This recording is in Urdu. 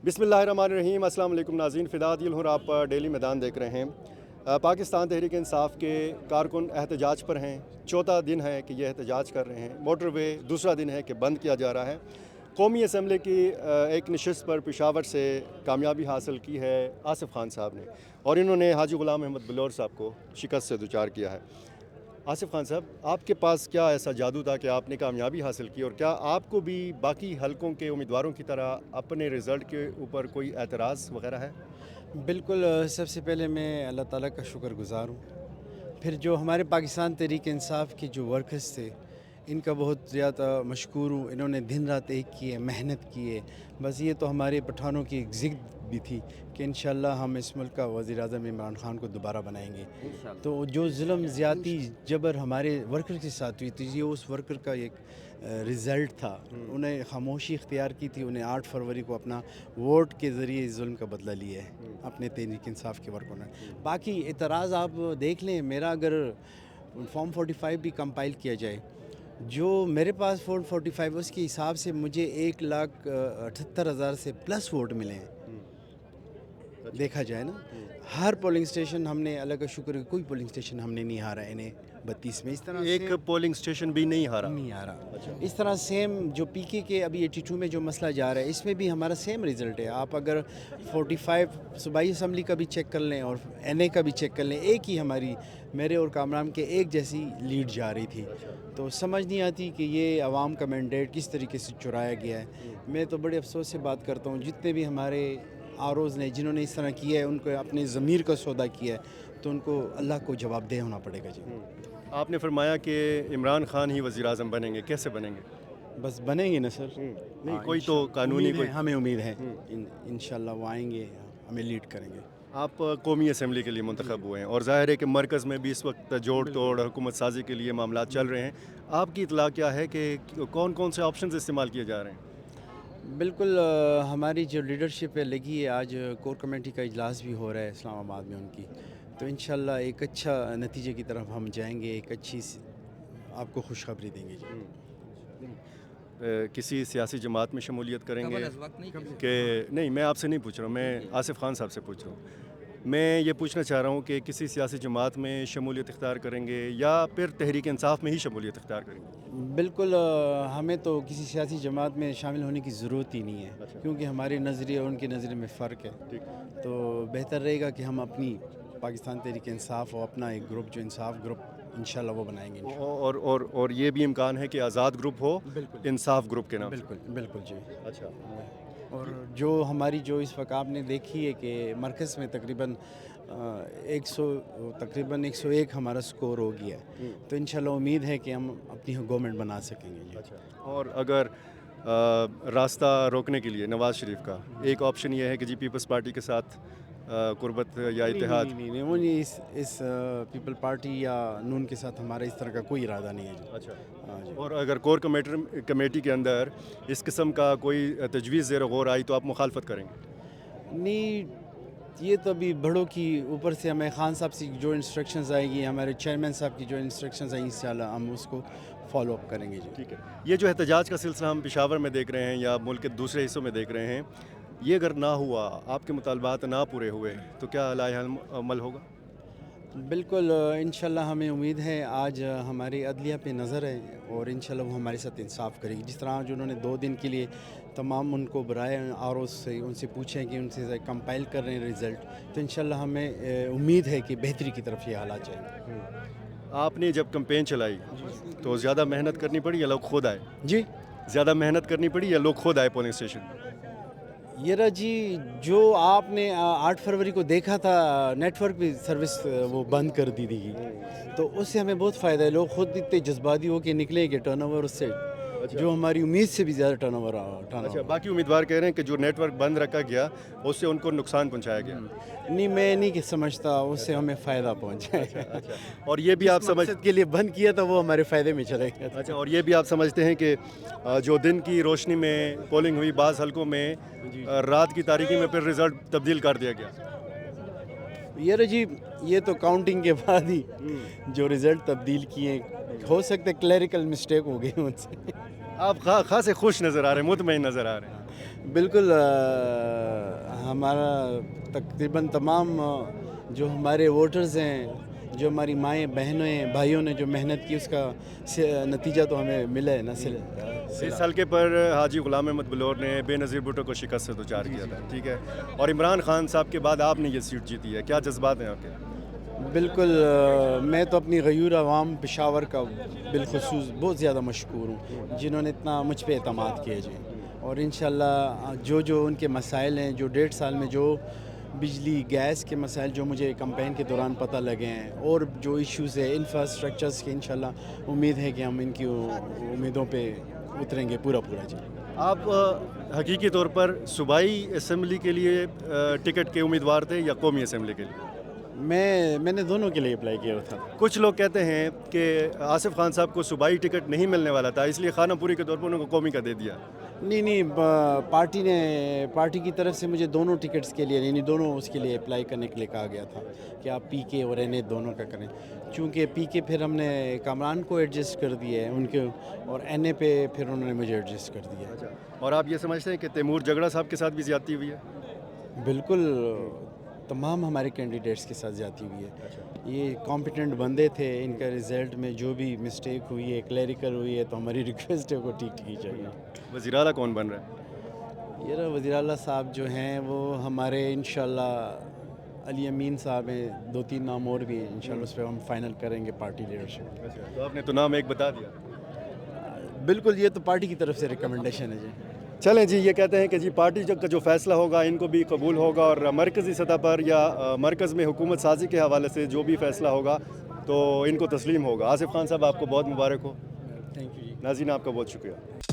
بسم اللہ الرحمن الرحیم۔ السلام علیکم ناظرین، فدا عادل ہوں، آپ ڈیلی میدان دیکھ رہے ہیں۔ پاکستان تحریک انصاف کے کارکن احتجاج پر ہیں۔ چوتھا دن ہے کہ یہ احتجاج کر رہے ہیں۔ موٹر وے دوسرا دن ہے کہ بند کیا جا رہا ہے۔ قومی اسمبلی کی ایک نشست پر پشاور سے کامیابی حاصل کی ہے آصف خان صاحب نے، اور انہوں نے حاجی غلام احمد بلور صاحب کو شکست سے دوچار کیا ہے۔ آصف خان صاحب، آپ کے پاس کیا ایسا جادو تھا کہ آپ نے کامیابی حاصل کی، اور کیا آپ کو بھی باقی حلقوں کے امیدواروں کی طرح اپنے رزلٹ کے اوپر کوئی اعتراض وغیرہ ہے؟ بالکل، سب سے پہلے میں اللہ تعالیٰ کا شکر گزار ہوں۔ پھر جو ہمارے پاکستان تحریک انصاف کے جو ورکرز تھے، ان کا بہت زیادہ مشکور ہوں۔ انہوں نے دن رات ایک کیے، محنت کیے۔ بس یہ تو ہمارے پٹھانوں کی ایک ضد بھی تھی کہ انشاءاللہ ہم اس ملک کا وزیر اعظم عمران خان کو دوبارہ بنائیں گے۔ تو جو ظلم زیادتی جبر ہمارے ورکر کے ساتھ ہوئی تھی، یہ اس ورکر کا ایک رزلٹ تھا۔ انہیں خاموشی اختیار کی تھی، انہیں 8 فروری کو اپنا ووٹ کے ذریعے اس ظلم کا بدلہ لیا ہے اپنے تحریک انصاف کے ورکروں نے۔ باقی اعتراض آپ دیکھ لیں، میرا اگر فارم 45 بھی کمپائل کیا جائے، جو میرے پاس فارم 45 اس کے حساب سے مجھے 1,78,000 سے پلس ووٹ ملے ہیں۔ دیکھا جائے نا، ہر پولنگ اسٹیشن ہم نے، اللہ کا شکر ہے کوئی پولنگ اسٹیشن ہم نے نہیں ہارا انہیں 32 میں۔ اس طرح ایک پولنگ اسٹیشن بھی نہیں ہارا؟ نہیں ہارا۔ اس طرح سیم جو پی کے ابھی 82 میں جو مسئلہ جا رہا ہے، اس میں بھی ہمارا سیم رزلٹ ہے۔ آپ اگر 45 صوبائی اسمبلی کا بھی چیک کر لیں اور این اے کا بھی چیک کر لیں، ایک ہی ہماری، میرے اور کامران کے ایک جیسی لیڈ جا رہی تھی۔ تو سمجھ نہیں آتی کہ یہ عوام کا مینڈیٹ کس طریقے سے چرایا گیا ہے۔ میں تو بڑے افسوس سے بات کرتا ہوں، جتنے بھی ہمارے آروز نے جنہوں نے اس طرح کیا ہے، ان کو اپنے ضمیر کا سودا کیا ہے، تو ان کو اللہ کو جواب دہ ہونا پڑے گا۔ جی، آپ نے فرمایا کہ عمران خان ہی وزیر اعظم بنیں گے، کیسے بنیں گے؟ بس بنیں گے نا سر؟ نہیں، کوئی تو قانونی کوئی، ہمیں امید ہے انشاءاللہ وہ آئیں گے، ہمیں لیڈ کریں گے۔ آپ قومی اسمبلی کے لیے منتخب ہوئے ہیں، اور ظاہر ہے کہ مرکز میں بھی اس وقت جوڑ توڑ حکومت سازی کے لیے معاملات چل رہے ہیں۔ آپ کی اطلاع کیا ہے کہ کون کون سے آپشنز استعمال کیے جا رہے ہیں؟ بالکل، ہماری جو لیڈرشپ ہے لگی ہے، آج کور کمیٹی کا اجلاس بھی ہو رہا ہے اسلام آباد میں ان کی، تو انشاءاللہ ایک اچھا نتیجے کی طرف ہم جائیں گے، ایک اچھی آپ کو خوشخبری دیں گے۔ جی، کسی سیاسی جماعت میں شمولیت کریں گے کہ نہیں؟ میں آپ سے نہیں پوچھ رہا ہوں، میں آصف خان صاحب سے پوچھ رہا ہوں۔ میں یہ پوچھنا چاہ رہا ہوں کہ کسی سیاسی جماعت میں شمولیت اختیار کریں گے یا پھر تحریک انصاف میں ہی شمولیت اختیار کریں گے؟ بالکل، ہمیں تو کسی سیاسی جماعت میں شامل ہونے کی ضرورت ہی نہیں ہے، کیونکہ ہمارے نظریے اور ان کے نظریے میں فرق ہے۔ تو بہتر رہے گا کہ ہم اپنی پاکستان تحریک انصاف اور اپنا ایک گروپ جو انصاف گروپ انشاءاللہ وہ بنائیں گے۔ اور یہ بھی امکان ہے کہ آزاد گروپ ہو انصاف گروپ کے نام؟ بالکل جی۔ اچھا، اور جو ہماری جو اس وقت آپ نے دیکھی ہے کہ مرکز میں تقریباً 101 ہمارا سکور ہو گیا ہے، تو انشاءاللہ امید ہے کہ ہم اپنی گورنمنٹ بنا سکیں گے۔ اور اگر راستہ روکنے کے لیے نواز شریف کا ایک آپشن یہ ہے کہ جی پیپلز پارٹی کے ساتھ قربت یا اتحاد؟ نہیں، وہ نہیں، اس پیپل پارٹی یا نون کے ساتھ ہمارا اس طرح کا کوئی ارادہ نہیں ہے۔ اچھا، ہاں جی۔ اور اگر کور کمیٹی کے اندر اس قسم کا کوئی تجویز زیر غور آئی تو آپ مخالفت کریں گے؟ نہیں، یہ تو ابھی بڑوں کی اوپر سے ہمیں خان صاحب سے جو انسٹرکشنز آئے گی، ہمارے چیئرمین صاحب کی جو انسٹرکشنز آئیں، انشاءاللہ ہم اس کو فالو اپ کریں گے۔ جی، ٹھیک ہے۔ یہ جو احتجاج کا سلسلہ ہم پشاور میں دیکھ رہے ہیں یا ملک کے دوسرے حصوں میں دیکھ رہے ہیں، یہ اگر نہ ہوا، آپ کے مطالبات نہ پورے ہوئے، تو کیا لائحہ عمل ہوگا؟ بالکل، انشاءاللہ ہمیں امید ہے، آج ہماری عدلیہ پہ نظر ہے اور انشاءاللہ وہ ہمارے ساتھ انصاف کرے گی۔ جس طرح آج انہوں نے 2 دن کے لیے تمام ان کو برائے آر او سے ان سے پوچھیں کہ ان سے کمپائل کر رہے ہیں رزلٹ، تو انشاءاللہ ہمیں امید ہے کہ بہتری کی طرف یہ حالات جائیں گے۔ آپ نے جب کمپین چلائی تو زیادہ محنت کرنی پڑی یا لوگ خود آئے؟ جی، زیادہ محنت کرنی پڑی یا لوگ خود آئے پولنگ اسٹیشن؟ یہ رہا جی، جو آپ نے 8 فروری کو دیکھا تھا نیٹ ورک بھی سروس وہ بند کر دی تھی، تو اس سے ہمیں بہت فائدہ ہے۔ لوگ خود اتنے جذباتی ہو کے نکلیں کہ ٹرن اوور اس سے جو ہماری امید سے بھی زیادہ ٹرن اوور اچھا، باقی امیدوار کہہ رہے ہیں کہ جو نیٹ ورک بند رکھا گیا اس سے ان کو نقصان پہنچایا گیا؟ نہیں، میں نہیں کہ سمجھتا اس سے ہمیں فائدہ پہنچا ہے۔ اچھا، اور یہ بھی آپ سمجھ کے لیے بند کیا تھا وہ ہمارے فائدے میں چلے گیا۔ اچھا، اور یہ بھی آپ سمجھتے ہیں کہ جو دن کی روشنی میں پولنگ ہوئی بعض حلقوں میں، رات کی تاریکی میں پھر رزلٹ تبدیل کر دیا گیا؟ یہ رہا جی، یہ تو کاؤنٹنگ کے بعد ہی جو رزلٹ تبدیل کیے، ہو سکتا ہے کلیریکل مسٹیک ہو گئی ان سے۔ آپ خاصے خوش نظر آ رہے ہیں، مطمئن نظر آ رہے ہیں۔ بالکل، ہمارا تقریباً تمام جو ہمارے ووٹرز ہیں، جو ہماری مائیں بہنیں بھائیوں نے جو محنت کی، اس کا نتیجہ تو ہمیں ملا ہے نا۔ اس حلقے پر حاجی غلام احمد بلور نے بے نظیر بھٹو کو شکست سے دوچار کیا تھا، ٹھیک ہے، اور عمران خان صاحب کے بعد آپ نے یہ سیٹ جیتی ہے، کیا جذبات ہیں آپ کے؟ بالکل، میں تو اپنی غیور عوام پشاور کا بالخصوص بہت زیادہ مشکور ہوں، جنہوں نے اتنا مجھ پہ اعتماد کیا جی، اور انشاءاللہ جو ان کے مسائل ہیں، جو 1.5 سال میں جو بجلی گیس کے مسائل جو مجھے کمپین کے دوران پتہ لگے ہیں، اور جو ایشوز ہے انفراسٹرکچرز کے، انشاءاللہ امید ہے کہ ہم ان کی امیدوں پہ اتریں گے پورا جی۔ آپ حقیقی طور پر صوبائی اسمبلی کے لیے ٹکٹ کے امیدوار تھے یا قومی اسمبلی کے لیے؟ میں نے دونوں کے لیے اپلائی کیا تھا۔ کچھ لوگ کہتے ہیں کہ آصف خان صاحب کو صوبائی ٹکٹ نہیں ملنے والا تھا، اس لیے خانہ پوری کے طور پر انہوں کو قومی کا دے دیا۔ نہیں، پارٹی کی طرف سے مجھے دونوں ٹکٹس کے لیے، یعنی دونوں اس کے لیے اپلائی کرنے کے لیے کہا گیا تھا کہ آپ پی کے اور این اے دونوں کا کریں، چونکہ پی کے پھر ہم نے کامران کو ایڈجسٹ کر دیا ہے ان کے، اور این اے پہ پھر انہوں نے مجھے ایڈجسٹ کر دیا ہے۔ اور آپ یہ سمجھتے ہیں کہ تیمور جگڑا صاحب کے ساتھ بھی زیادتی ہوئی ہے؟ بالکل، تمام ہمارے کینڈیڈیٹس کے ساتھ جاتی ہوئی ہے۔ یہ کمپیٹنٹ بندے تھے، ان کا رزلٹ میں جو بھی مسٹیک ہوئی ہے، کلیریکل ہوئی ہے، تو ہماری ریکویسٹ ہے کو ٹھیک کی چاہیے۔ وزیر اعلیٰ کون بن رہا ہے؟ یہ وزیر اعلیٰ صاحب جو ہیں وہ ہمارے انشاءاللہ علی امین صاحب ہیں، 2-3 نام اور بھی ہیں، انشاءاللہ اس پہ ہم فائنل کریں گے پارٹی لیڈرشپ۔ تو آپ نے تو نام ایک بتا دیا۔ بالکل، یہ تو پارٹی کی طرف سے ریکمنڈیشن ہے جی۔ چلیں جی، یہ کہتے ہیں کہ جی پارٹی کا جو فیصلہ ہوگا ان کو بھی قبول ہوگا، اور مرکزی سطح پر یا مرکز میں حکومت سازی کے حوالے سے جو بھی فیصلہ ہوگا تو ان کو تسلیم ہوگا۔ آصف خان صاحب، آپ کو بہت مبارک ہو۔ تھینک یو جی۔ ناظرین، آپ کا بہت شکریہ۔